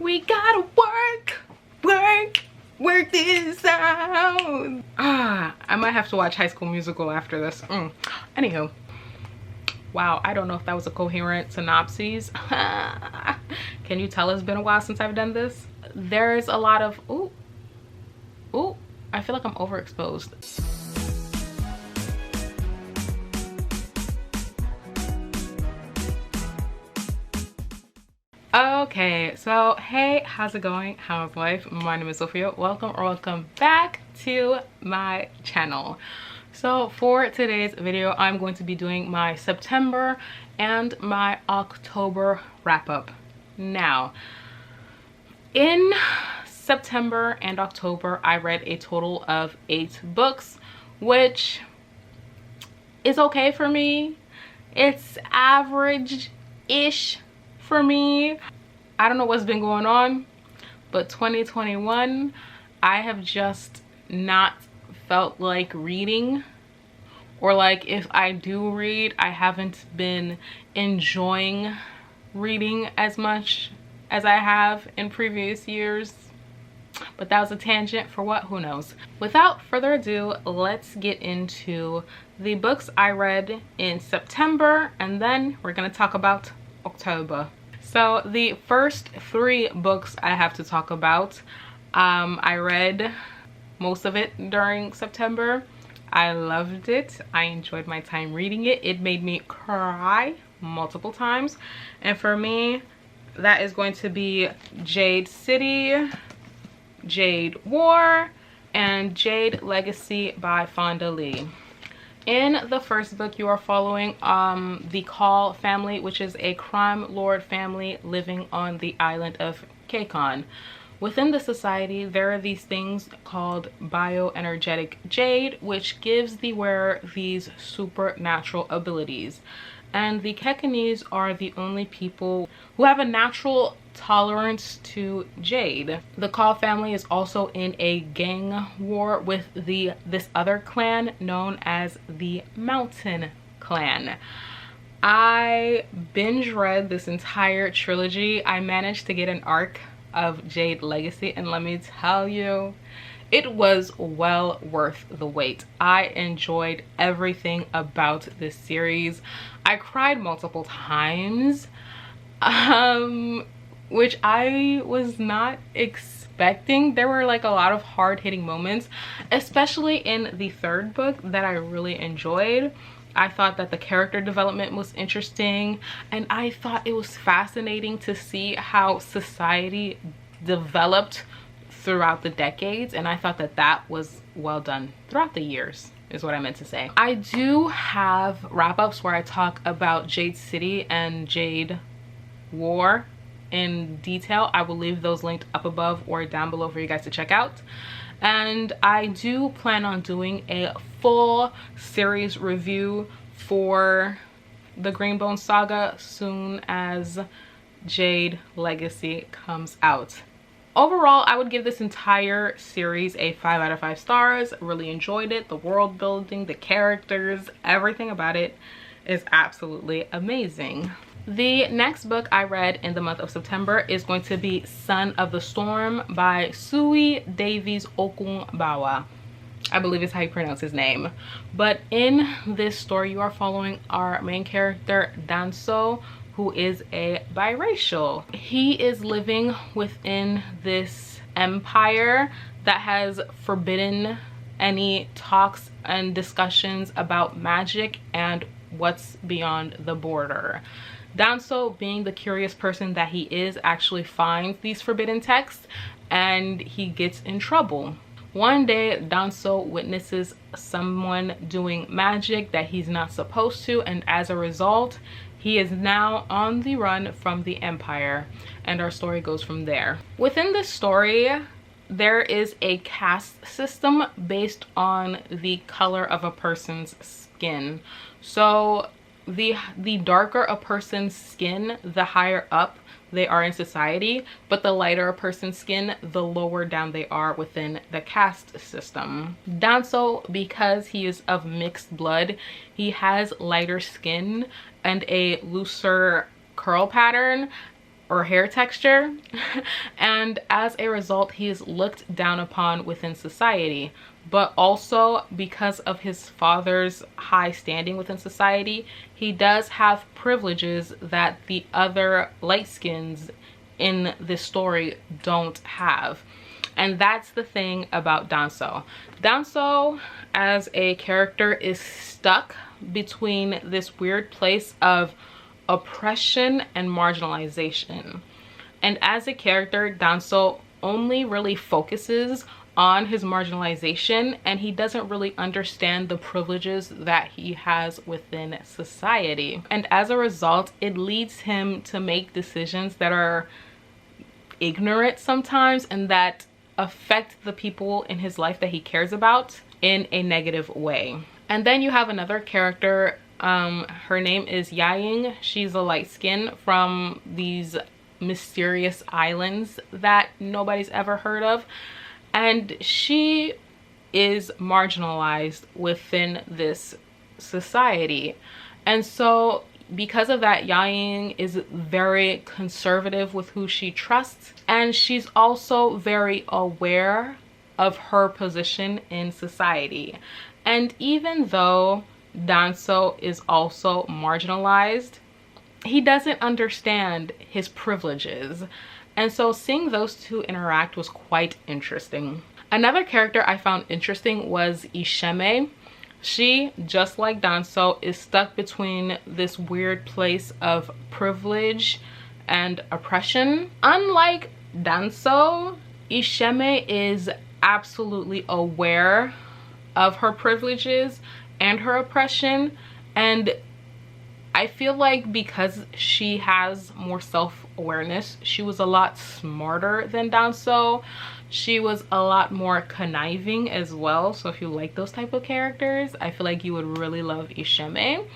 We gotta work this out. I might have to watch High School Musical after this. Anywho, wow, I don't know if that was a coherent synopsis. Can you tell it's been a while since I've done this? There's a lot of ooh, I feel like I'm overexposed. Okay, so hey, how's it going? How's life? My name is Sophia. Welcome back to my channel. So for today's video, I'm going to be doing my September and my October wrap-up. Now, in September and October, I read a total of 8 books, which is okay for me. It's average-ish for me. I don't know what's been going on, but 2021, I have just not felt like reading, or like if I do read, I haven't been enjoying reading as much as I have in previous years. But that was a tangent for what? Who knows? Without further ado, let's get into the books I read in September, and then we're gonna talk about October. So the first 3 books I have to talk about, I read most of it during September. I loved it. I enjoyed my time reading it. It made me cry multiple times. And for me, that is going to be Jade City, Jade War, and Jade Legacy by Fonda Lee. In the first book, you are following the Call family, which is a crime lord family living on the island of Kekon. Within the society, there are these things called bioenergetic jade, which gives the wearer these supernatural abilities. And the Kekonese are the only people who have a natural tolerance to jade. The Call family is also in a gang war with this other clan known as the Mountain Clan. I binge read this entire trilogy. I managed to get an arc of Jade Legacy, and let me tell you, it was well worth the wait. I enjoyed everything about this series. I cried multiple times, which I was not expecting. There were like a lot of hard-hitting moments, especially in the third book, that I really enjoyed. I thought that the character development was interesting, and I thought it was fascinating to see how society developed throughout the decades, and I thought that that was well done throughout the years, is what I meant to say. I do have wrap-ups where I talk about Jade City and Jade War in detail. I will leave those linked up above or down below for you guys to check out. And I do plan on doing a full series review for the Greenbone saga soon as Jade Legacy comes out. Overall, I would give this entire series a 5 out of 5 stars. Really enjoyed it. The world building, the characters, everything about it is absolutely amazing. The next book I read in the month of September is going to be Son of the Storm by Sui Davies Okunbawa. I believe is how you pronounce his name. But in this story, you are following our main character, Danso, who is a biracial. He is living within this empire that has forbidden any talks and discussions about magic and what's beyond the border. Danso, being the curious person that he is, actually finds these forbidden texts and he gets in trouble. One day, Danso witnesses someone doing magic that he's not supposed to, and as a result, he is now on the run from the Empire, and our story goes from there. Within this story, there is a caste system based on the color of a person's skin. So the darker a person's skin, the higher up they are in society, but the lighter a person's skin, the lower down they are within the caste system. Danso, because he is of mixed blood, he has lighter skin and a looser curl pattern or hair texture. And as a result, he is looked down upon within society. But also because of his father's high standing within society, he does have privileges that the other light skins in this story don't have. And that's the thing about Danso. Danso as a character is stuck between this weird place of oppression and marginalization. And as a character, Danso only really focuses on his marginalization, and he doesn't really understand the privileges that he has within society. And as a result, it leads him to make decisions that are ignorant sometimes and that affect the people in his life that he cares about in a negative way. And then you have another character, her name is Yaying. She's a light skin from these mysterious islands that nobody's ever heard of, and she is marginalized within this society. And so because of that, Yaying is very conservative with who she trusts, and she's also very aware of her position in society. And even though Danso is also marginalized, he doesn't understand his privileges. And so seeing those two interact was quite interesting. Another character I found interesting was Ishime. She, just like Danso, is stuck between this weird place of privilege and oppression. Unlike Danso, Ishime is absolutely aware of her privileges and her oppression, and I feel like because she has more self-awareness, she was a lot smarter than Danso. She was a lot more conniving as well. So if you like those type of characters, I feel like you would really love Ishime.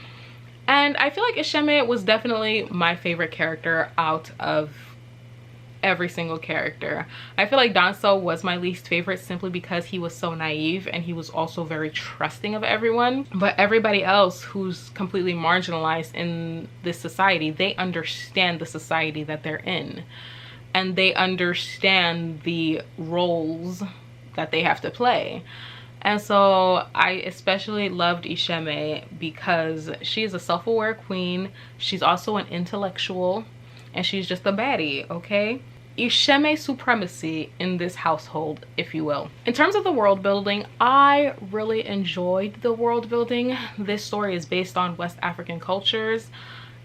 And I feel like Ishime was definitely my favorite character out of every single character. I feel like Danso was my least favorite simply because he was so naive and he was also very trusting of everyone. But everybody else who's completely marginalized in this society, they understand the society that they're in, and they understand the roles that they have to play. And so I especially loved Ishime because she is a self-aware queen. She's also an intellectual, and she's just a baddie, okay? Ishime supremacy in this household, if you will. In terms of the world building, I really enjoyed the world building. This story is based on West African cultures.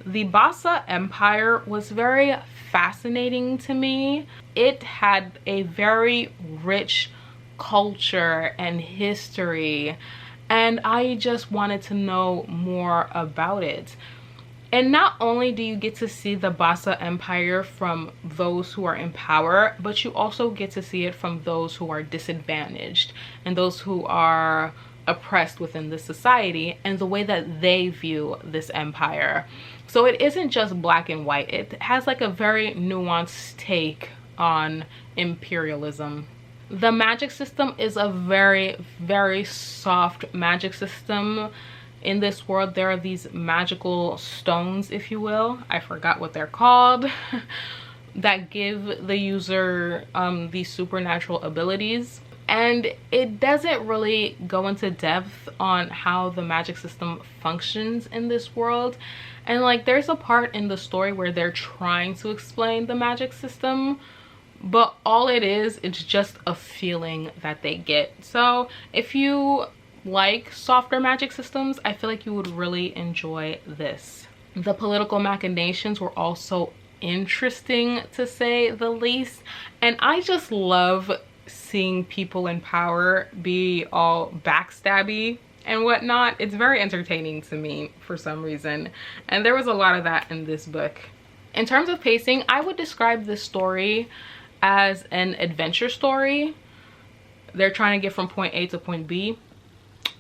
The Bassa Empire was very fascinating to me. It had a very rich culture and history, and I just wanted to know more about it. And not only do you get to see the Bassa Empire from those who are in power, but you also get to see it from those who are disadvantaged and those who are oppressed within the society and the way that they view this empire. So it isn't just black and white. It has like a very nuanced take on imperialism. The magic system is a very, very soft magic system. In this world, there are these magical stones, if you will, I forgot what they're called, that give the user these supernatural abilities. And it doesn't really go into depth on how the magic system functions in this world. And like, there's a part in the story where they're trying to explain the magic system, but all it is, it's just a feeling that they get. So if you like softer magic systems, I feel like you would really enjoy this. The political machinations were also interesting, to say the least, and I just love seeing people in power be all backstabby and whatnot. It's very entertaining to me for some reason, and there was a lot of that in this book. In terms of pacing, I would describe this story as an adventure story. They're trying to get from point A to point B.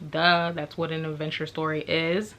Duh, that's what an adventure story is.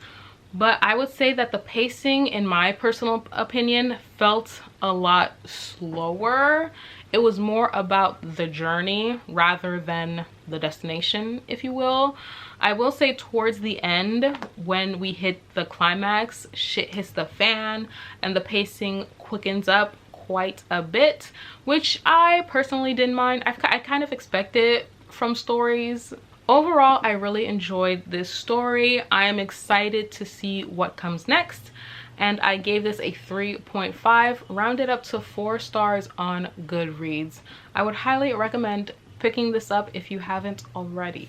But I would say that the pacing, in my personal opinion, felt a lot slower. It was more about the journey rather than the destination, if you will. I will say towards the end, when we hit the climax, shit hits the fan and the pacing quickens up quite a bit, which I personally didn't mind. I kind of expected from stories. Overall, I really enjoyed this story. I am excited to see what comes next, and I gave this a 3.5, rounded up to 4 stars on Goodreads. I would highly recommend picking this up if you haven't already.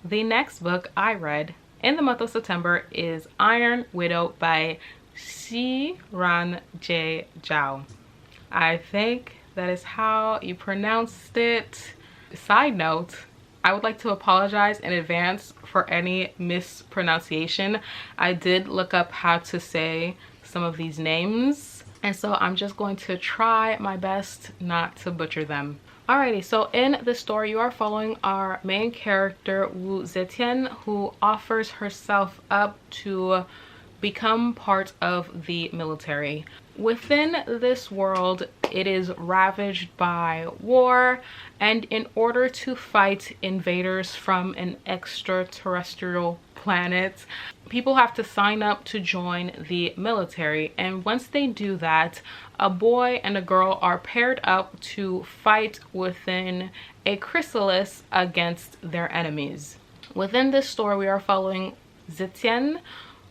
The next book I read in the month of September is Iron Widow by Shiran J. Zhao. I think that is how you pronounced it. Side note, I would like to apologize in advance for any mispronunciation. I did look up how to say some of these names, and so I'm just going to try my best not to butcher them. Alrighty, so in the story you are following our main character Wu Zetian, who offers herself up to become part of the military. Within this world, it is ravaged by war, and in order to fight invaders from an extraterrestrial planet, people have to sign up to join the military. And once they do that, a boy and a girl are paired up to fight within a chrysalis against their enemies. Within this story, we are following Zetian,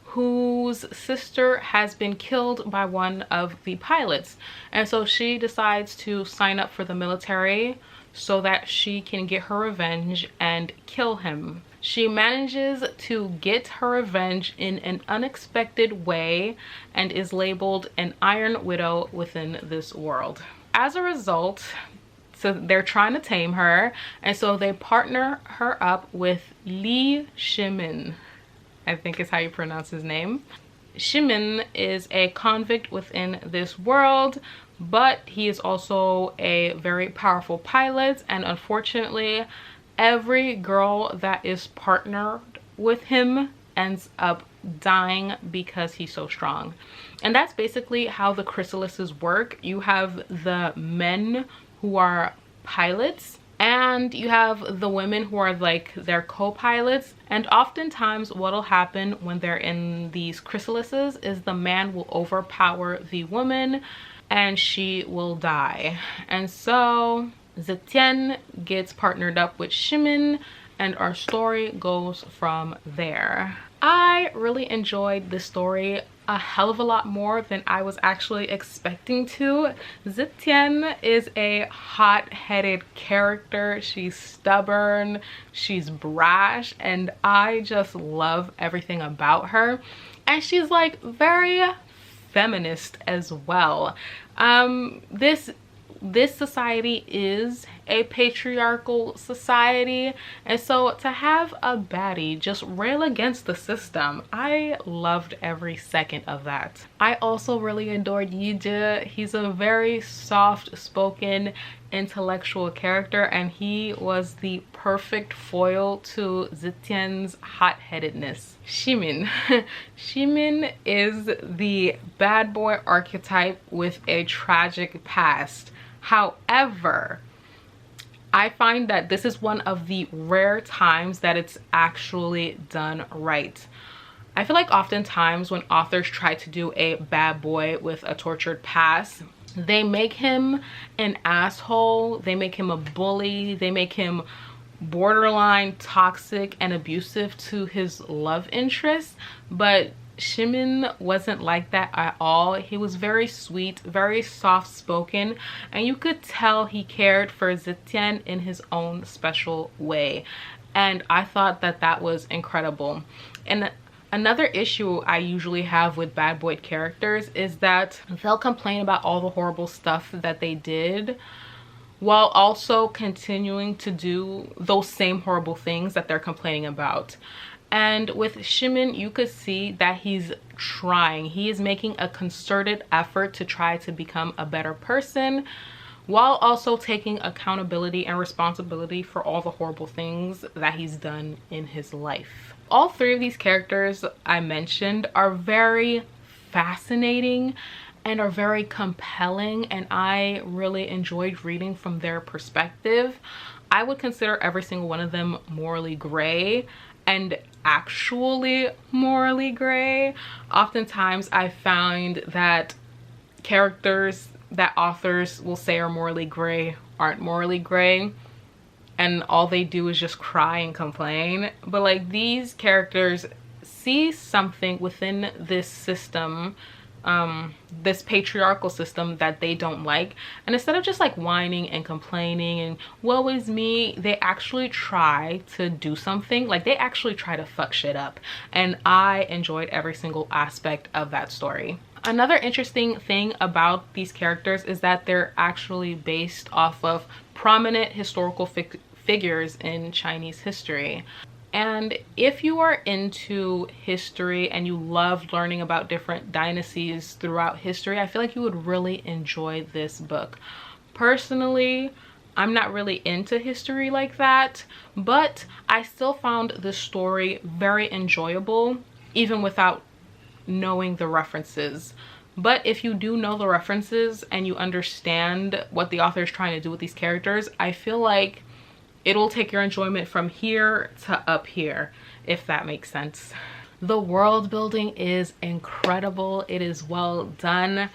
whose sister has been killed by one of the pilots, and so she decides to sign up for the military so that she can get her revenge and kill him. She manages to get her revenge in an unexpected way and is labeled an Iron Widow within this world. As a result, so they're trying to tame her, and so they partner her up with Li Shimin, I think is how you pronounce his name. Shimin is a convict within this world, but he is also a very powerful pilot, and unfortunately every girl that is partnered with him ends up dying because he's so strong. And that's basically how the chrysalises work. You have the men who are pilots, and you have the women who are like their co-pilots. And oftentimes what'll happen when they're in these chrysalises is the man will overpower the woman and she will die. And so Zetian gets partnered up with Shimin, and our story goes from there. I really enjoyed this story a hell of a lot more than I was actually expecting to. Zetian is a hot-headed character. She's stubborn, she's brash, and I just love everything about her. And she's like very feminist as well. This society is a patriarchal society, and so to have a baddie just rail against the system, I loved every second of that. I also really adored Yija. He's a very soft-spoken intellectual character, and he was the perfect foil to Zetian's hot-headedness. Shimin. Shimin is the bad boy archetype with a tragic past. However, I find that this is one of the rare times that it's actually done right. I feel like oftentimes when authors try to do a bad boy with a tortured past, they make him an asshole, they make him a bully, they make him borderline toxic and abusive to his love interest. But Shimin wasn't like that at all. He was very sweet, very soft-spoken, and you could tell he cared for Zetian in his own special way. And I thought that that was incredible. And another issue I usually have with bad boy characters is that they'll complain about all the horrible stuff that they did while also continuing to do those same horrible things that they're complaining about. And with Shimin, you could see that he's trying. He is making a concerted effort to try to become a better person, while also taking accountability and responsibility for all the horrible things that he's done in his life. All three of these characters I mentioned are very fascinating and are very compelling, and I really enjoyed reading from their perspective. I would consider every single one of them morally gray, and actually morally gray. Oftentimes I find that characters that authors will say are morally gray aren't morally gray, and all they do is just cry and complain. But like, these characters see something within this system, this patriarchal system, that they don't like, and instead of just like whining and complaining and woe is me, they actually try to do something. Like, they actually try to fuck shit up, and I enjoyed every single aspect of that story. Another interesting thing about these characters is that they're actually based off of prominent historical figures in Chinese history. And if you are into history and you love learning about different dynasties throughout history, I feel like you would really enjoy this book. Personally, I'm not really into history like that, but I still found the story very enjoyable, even without knowing the references. But if you do know the references and you understand what the author is trying to do with these characters, I feel like it'll take your enjoyment from here to up here, if that makes sense. The world building is incredible. It is well done.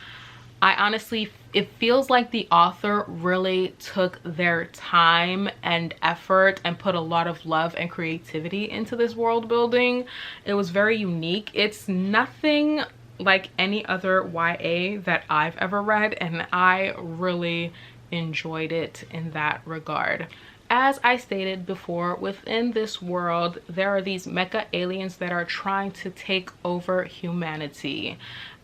I honestly, it feels like the author really took their time and effort and put a lot of love and creativity into this world building. It was very unique. It's nothing like any other YA that I've ever read, and I really enjoyed it in that regard. As I stated before, within this world, there are these mecha aliens that are trying to take over humanity.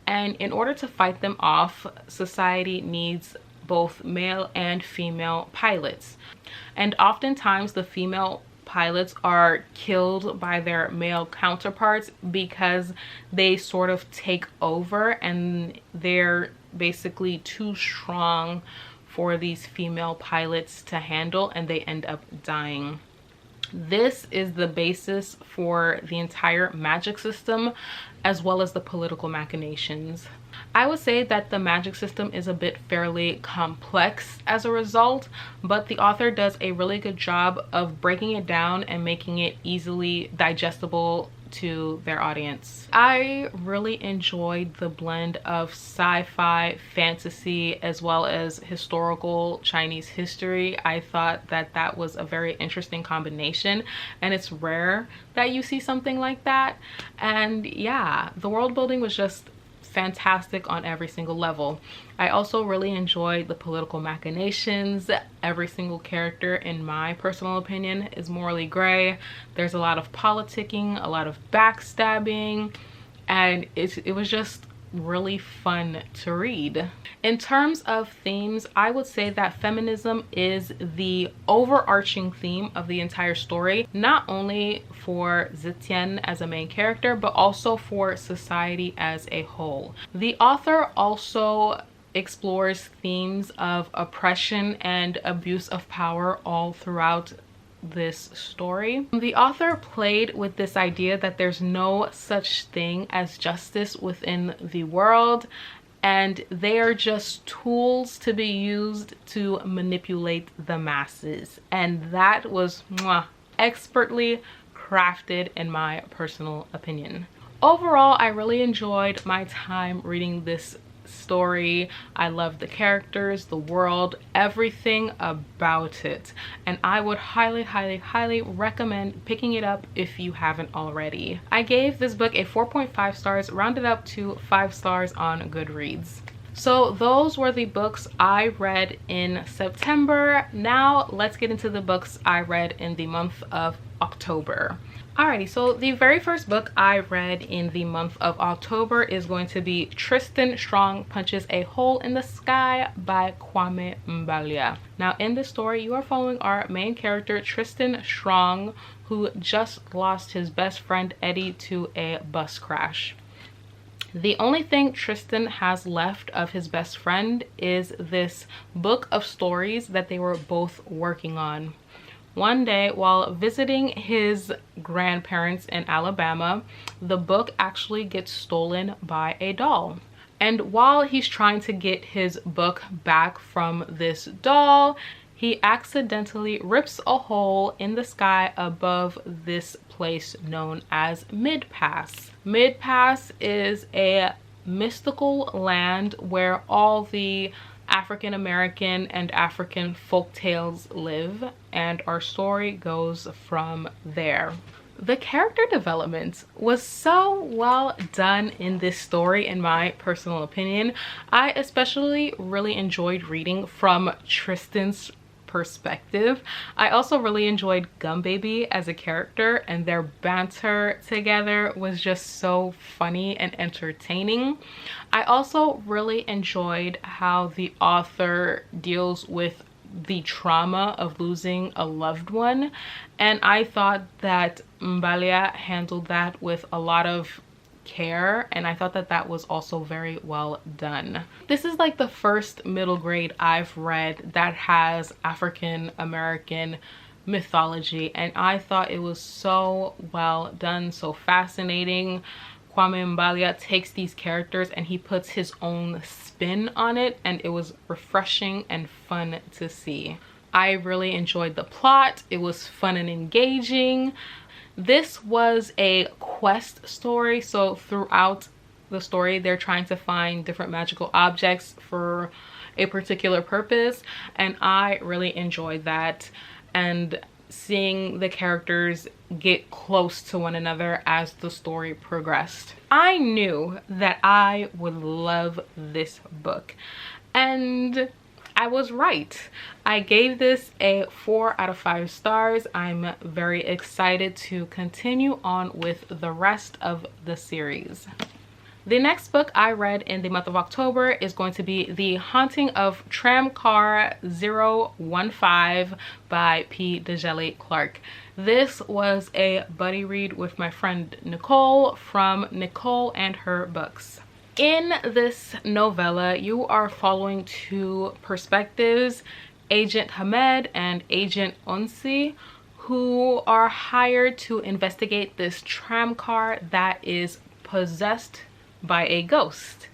And in order to fight them off, society needs both male and female pilots. And oftentimes the female pilots are killed by their male counterparts because they sort of take over and they're basically too strong for these female pilots to handle, and they end up dying. This is the basis for the entire magic system, as well as the political machinations. I would say that the magic system is a bit fairly complex as a result, but the author does a really good job of breaking it down and making it easily digestible to their audience. I really enjoyed the blend of sci-fi, fantasy, as well as historical Chinese history. I thought that that was a very interesting combination, and it's rare that you see something like that. And yeah, the world building was just fantastic on every single level. I also really enjoyed the political machinations. Every single character, in my personal opinion, is morally gray. There's a lot of politicking, a lot of backstabbing, and it was just really fun to read. In terms of themes, I would say that feminism is the overarching theme of the entire story, not only for Zitian as a main character, but also for society as a whole. The author also explores themes of oppression and abuse of power all throughout this story. The author played with this idea that there's no such thing as justice within the world, and they are just tools to be used to manipulate the masses. And that was expertly crafted, in my personal opinion. Overall, I really enjoyed my time reading this story. I love the characters, the world, everything about it, and I would highly recommend picking it up if you haven't already. I gave this book a 4.5 stars, rounded up to 5 stars on Goodreads. So those were the books I read in September. Now let's get into the books I read in the month of October. Alrighty, so the very first book I read in the month of October is going to be Tristan Strong Punches a Hole in the Sky by Kwame Mbalia. Now in this story, you are following our main character Tristan Strong, who just lost his best friend Eddie to a bus crash. The only thing Tristan has left of his best friend is this book of stories that they were both working on. One day, while visiting his grandparents in Alabama, the book actually gets stolen by a doll. And while he's trying to get his book back from this doll, he accidentally rips a hole in the sky above this place known as Mid-Pass. Mid-Pass is a mystical land where all the African American and African folk tales live, and our story goes from there. The character development was so well done in this story, in my personal opinion. I especially really enjoyed reading from Tristan's perspective. I also really enjoyed Gum Baby as a character, and their banter together was just so funny and entertaining. I also really enjoyed how the author deals with the trauma of losing a loved one, and I thought that Mbalia handled that with a lot of care, and I thought that that was also very well done. This is like the first middle grade I've read that has African American mythology, and I thought it was so well done, so fascinating. Kwame Mbalia takes these characters and he puts his own spin on it, and it was refreshing and fun to see. I really enjoyed the plot. It was fun and engaging. This was a quest story, so throughout the story they're trying to find different magical objects for a particular purpose, and I really enjoyed that, and seeing the characters get close to one another as the story progressed. I knew that I would love this book, and I was right. I gave this a 4 out of 5 stars. I'm very excited to continue on with the rest of the series. The next book I read in the month of October is going to be The Haunting of Tramcar 015 by P. Djeli Clark. This was a buddy read with my friend Nicole from Nicole and Her Books. In this novella, you are following two perspectives, Agent Hamed and Agent Onsi, who are hired to investigate this tram car that is possessed by a ghost.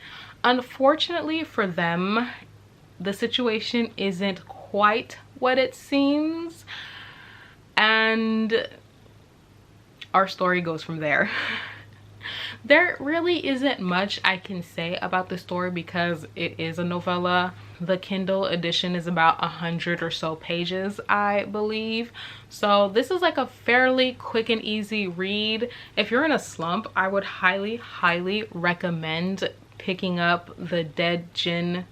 Unfortunately for them, the situation isn't quite what it seems, and our story goes from there. There really isn't much I can say about the story because it is a novella. The Kindle edition is about 100 or so pages, I believe. So this is like a fairly quick and easy read. If you're in a slump, I would highly recommend picking up The Dead Djinn.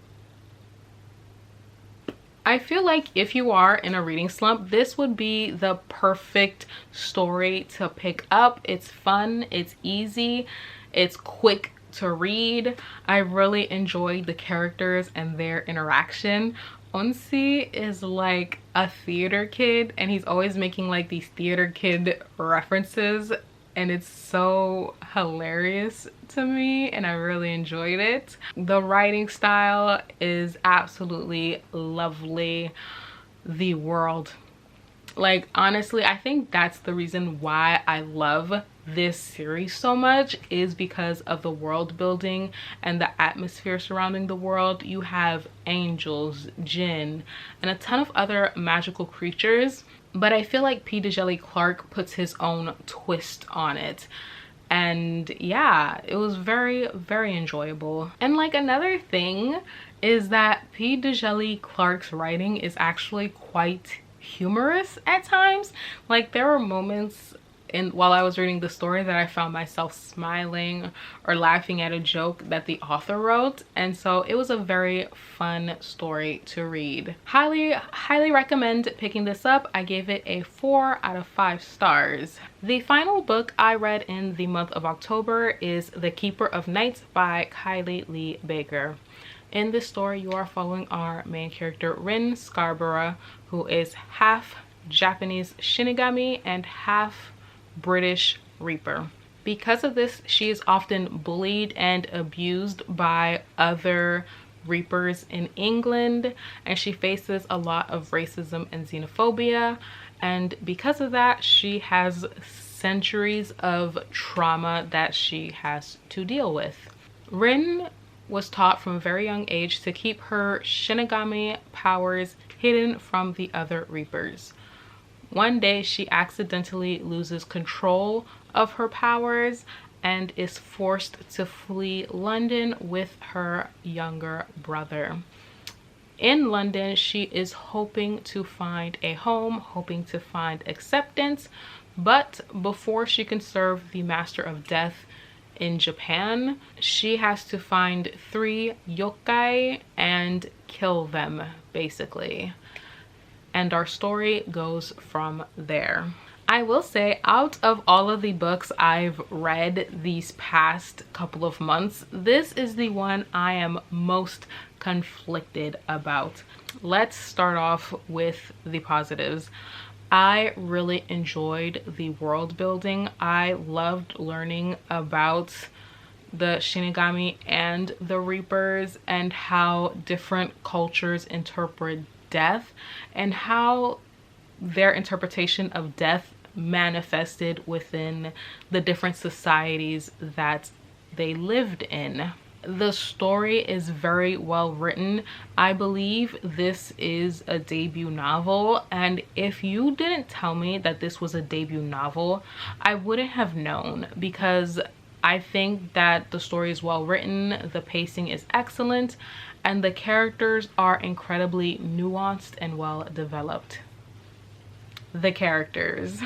I feel like if you are in a reading slump, this would be the perfect story to pick up. It's fun, it's easy, it's quick to read. I really enjoyed the characters and their interaction. Onsi is like a theater kid, and he's always making like these theater kid references, and it's so hilarious to me, and I really enjoyed it. The writing style is absolutely lovely. The world, like, honestly, I think that's the reason why I love this series so much, is because of the world building and the atmosphere surrounding the world. You have angels, jinn, and a ton of other magical creatures, but I feel like P. Djeli Clark puts his own twist on it. And yeah, it was very enjoyable. And like, another thing is that P. Djeli Clark's writing is actually quite humorous at times. Like, there were moments while I was reading the story that I found myself smiling or laughing at a joke that the author wrote, and so it was a very fun story to read. Highly recommend picking this up. I gave it a 4 out of 5 stars. The final book I read in the month of October is The Keeper of Nights by Kylie Lee Baker. In this story, you are following our main character, Rin Scarborough, who is half Japanese Shinigami and half British Reaper. Because of this, she is often bullied and abused by other Reapers in England, and she faces a lot of racism and xenophobia, and because of that, she has centuries of trauma that she has to deal with. Rin was taught from a very young age to keep her Shinigami powers hidden from the other Reapers. One day, she accidentally loses control of her powers and is forced to flee London with her younger brother. In London, she is hoping to find a home, hoping to find acceptance, but before she can serve the Master of Death in Japan, she has to find 3 yokai and kill them, basically. And our story goes from there. I will say, out of all of the books I've read these past couple of months, this is the one I am most conflicted about. Let's start off with the positives. I really enjoyed the world building. I loved learning about the Shinigami and the Reapers and how different cultures interpret death and how their interpretation of death manifested within the different societies that they lived in. The story is very well written. I believe this is a debut novel, and if you didn't tell me that this was a debut novel, I wouldn't have known, because I think that the story is well written, the pacing is excellent, and the characters are incredibly nuanced and well developed. The characters.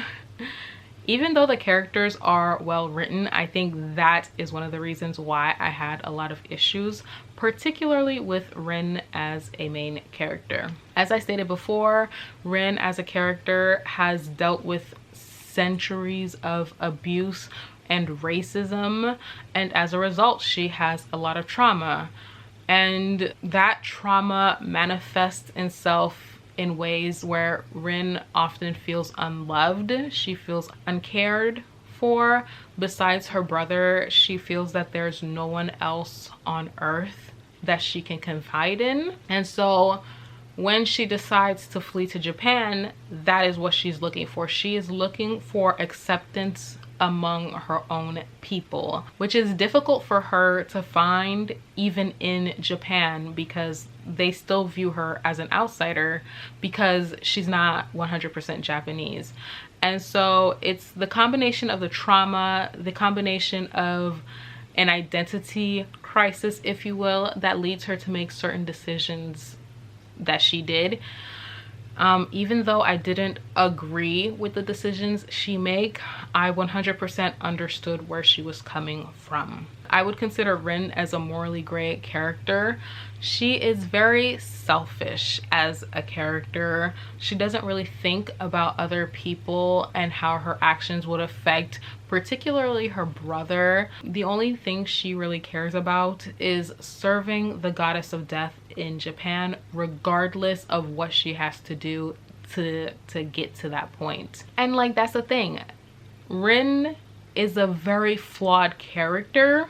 Even though the characters are well written, I think that is one of the reasons why I had a lot of issues, particularly with Rin as a main character. As I stated before, Rin as a character has dealt with centuries of abuse and racism, and as a result, she has a lot of trauma. And that trauma manifests itself in ways where Rin often feels unloved. She feels uncared for. Besides her brother, she feels that there's no one else on earth that she can confide in. And so when she decides to flee to Japan, that is what she's looking for. She is looking for acceptance among her own people, which is difficult for her to find even in Japan, because they still view her as an outsider because she's not 100% Japanese. And so it's the combination of the trauma, the combination of an identity crisis, if you will, that leads her to make certain decisions that she did. Even though I didn't agree with the decisions she made, I 100% understood where she was coming from. I would consider Rin as a morally gray character. She is very selfish as a character. She doesn't really think about other people and how her actions would affect particularly her brother. The only thing she really cares about is serving the goddess of death in Japan, regardless of what she has to do to get to that point. And like, that's the thing, Rin is a very flawed character,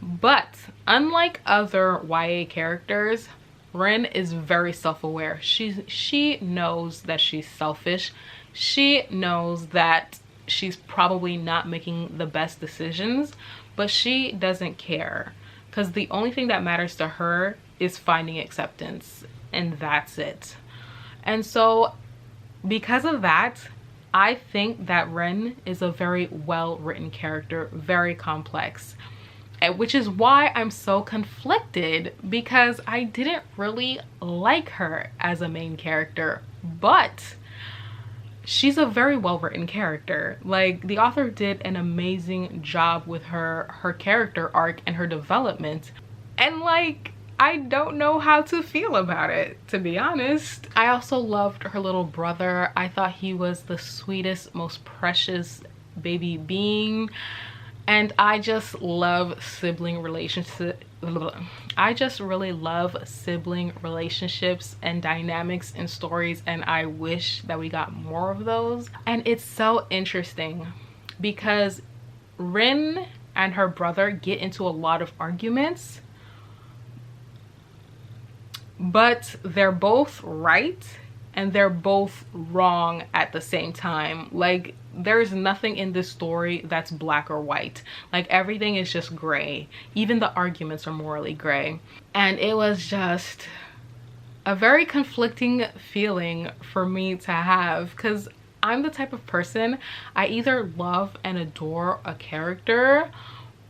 but unlike other YA characters, Rin is very self-aware. She knows that she's selfish. She knows that she's probably not making the best decisions, but she doesn't care, because the only thing that matters to her is finding acceptance, and that's it. And so because of that, I think that Rin is a very well written character, very complex, which is why I'm so conflicted, because I didn't really like her as a main character, but she's a very well written character. Like, the author did an amazing job with her character arc and her development, and like, I don't know how to feel about it, to be honest. I also loved her little brother. I thought he was the sweetest, most precious baby being. And I just love sibling relationships. I just really love sibling relationships and dynamics in stories, and I wish that we got more of those. And it's so interesting because Rin and her brother get into a lot of arguments, but they're both right and they're both wrong at the same time. Like, there's nothing in this story that's black or white. Like, everything is just gray. Even the arguments are morally gray. And it was just a very conflicting feeling for me to have, because I'm the type of person, I either love and adore a character,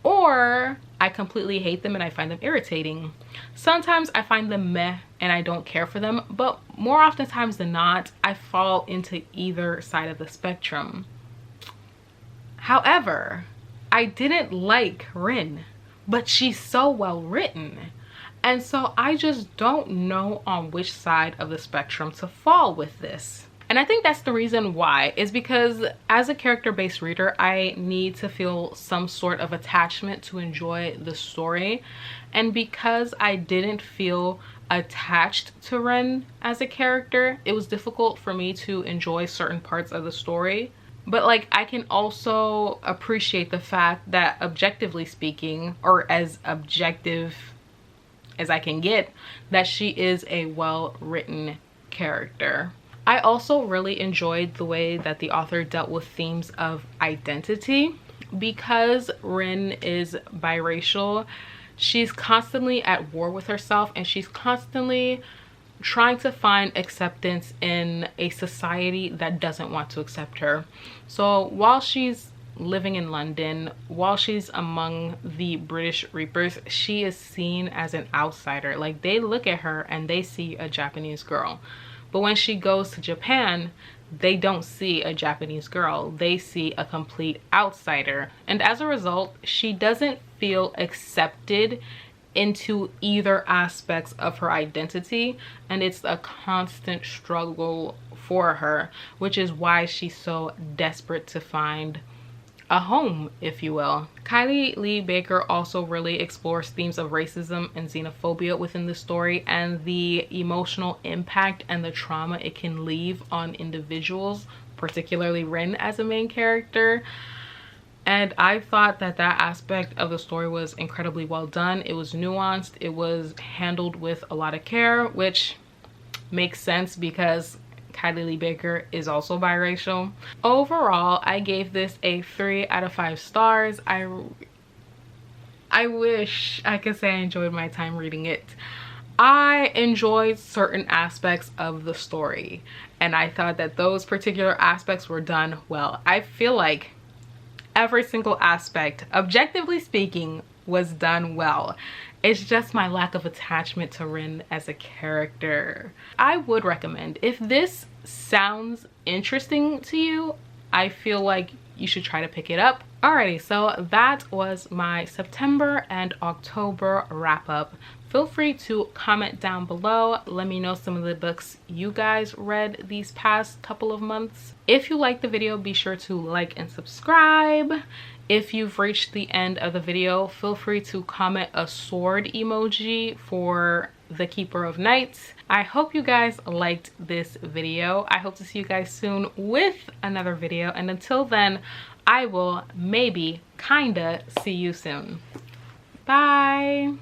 or I completely hate them and I find them irritating. Sometimes I find them meh and I don't care for them, but more often times than not, I fall into either side of the spectrum. However, I didn't like Rin, but she's so well written. And so I just don't know on which side of the spectrum to fall with this. And I think that's the reason why, is because as a character-based reader, I need to feel some sort of attachment to enjoy the story. And because I didn't feel attached to Ren as a character, it was difficult for me to enjoy certain parts of the story. But like, I can also appreciate the fact that, objectively speaking, or as objective as I can get, that she is a well-written character. I also really enjoyed the way that the author dealt with themes of identity. Because Rin is biracial, she's constantly at war with herself, and she's constantly trying to find acceptance in a society that doesn't want to accept her. So while she's living in London, while she's among the British Reapers, she is seen as an outsider. Like, they look at her and they see a Japanese girl. But when she goes to Japan, they don't see a Japanese girl. They see a complete outsider. And as a result, she doesn't feel accepted into either aspects of her identity. And it's a constant struggle for her, which is why she's so desperate to find a home, if you will. Kylie Lee Baker also really explores themes of racism and xenophobia within the story, and the emotional impact and the trauma it can leave on individuals, particularly Rin as a main character. And I thought that that aspect of the story was incredibly well done. It was nuanced, it was handled with a lot of care, which makes sense because Kylie Lee Baker is also biracial. Overall, I gave this a 3 out of 5 stars. I wish I could say I enjoyed my time reading it. I enjoyed certain aspects of the story, and I thought that those particular aspects were done well. I feel like every single aspect, objectively speaking, was done well. It's just my lack of attachment to Rin as a character. I would recommend, if this sounds interesting to you, I feel like you should try to pick it up. Alrighty, so that was my September and October wrap up. Feel free to comment down below. Let me know some of the books you guys read these past couple of months. If you liked the video, be sure to like and subscribe. If you've reached the end of the video, feel free to comment a sword emoji for the Keeper of Nights. I hope you guys liked this video. I hope to see you guys soon with another video. And until then, I will maybe kinda see you soon. Bye.